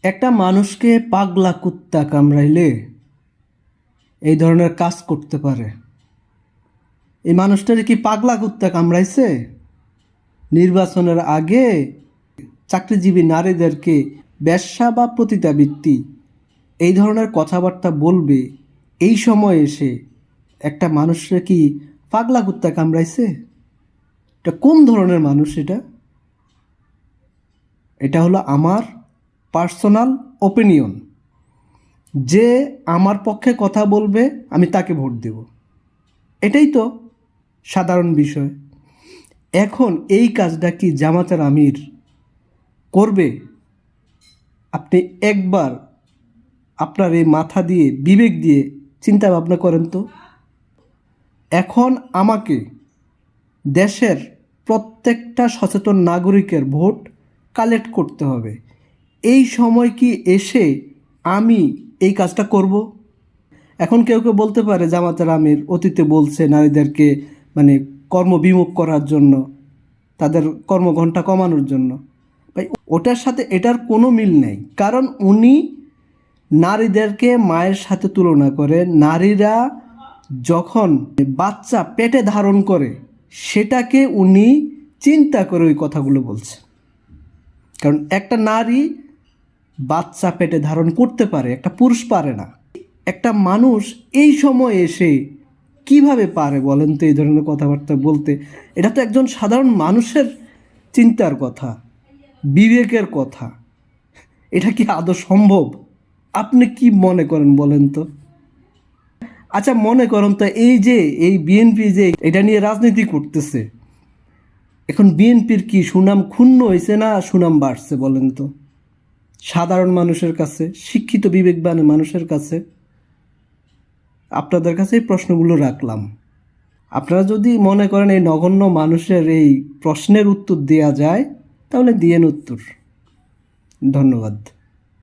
একটা মানুষকে পাগলা কুত্তা কামড়াইলে এই ধরনের কাজ করতে পারে। এই মানুষটারে কি পাগলা কুত্তা কামড়াইছে? নির্বাচনের আগে চাকরিজীবী নারীদেরকে বেশ্যা বা পতিতাবৃত্তি এই ধরনের কথাবার্তা বলবে, এই সময় এসে একটা মানুষরা কি পাগলা কুত্তা কামড়াইছে? এটা কোন ধরনের মানুষ? এটা হলো আমার পার্সোনাল ওপিনিয়ন। যে আমার পক্ষে কথা বলবে আমি তাকে ভোট দেব, এটাই তো সাধারণ বিষয়। এখন এই কাজটা কি জামাতের আমির করবে? আপনি একবার আপনার এই মাথা দিয়ে বিবেক দিয়ে চিন্তা ভাবনা করেন তো। এখন আমাকে দেশের প্রত্যেকটা সচেতন নাগরিকের ভোট কালেক্ট করতে হবে। এই সময় কি এসে আমি এই কাজটা করব? এখন কেউ কেউ বলতে পারে জামাতের আমির অতীতে বলছে নারীদেরকে মানে কর্মবিমুখ করার জন্য, তাদের কর্মঘণ্টা কমানোর জন্য। ভাই, ওটার সাথে এটার কোনো মিল নেই। কারণ উনি নারীদেরকে মায়ের সাথে তুলনা করে। নারীরা যখন বাচ্চা পেটে ধারণ করে সেটাকে উনি চিন্তা করে ওই কথাগুলো বলছে। কারণ একটা নারী বাচ্চা পেটে ধারণ করতে পারে, একটা পুরুষ পারে না। একটা মানুষ এই সময় এসে কিভাবে পারে বলেন তো এই ধরনের কথাবার্তা বলতে? এটা তো একজন সাধারণ মানুষের চিন্তার কথা, বিবেকের কথা। এটা কি আদৌ সম্ভব? আপনি কি মনে করেন বলেন তো? আচ্ছা, মনে করেন তো এই বিএনপি যে এটা নিয়ে রাজনীতি করতেছে, এখন বিএনপির কি সুনাম ক্ষুণ্ণ হয়েছে না সুনাম বাড়ছে বলেন তো? সাধারণ মানুষের কাছে, শিক্ষিত বিবেকবান মানুষের কাছে। আপনাদের কাছে এই প্রশ্নগুলো রাখলাম। আপনারা যদি মনে করেন এই নগণ্য মানুষের এই প্রশ্নের উত্তর দেওয়া যায়, তাহলে দিয়েন উত্তর। ধন্যবাদ।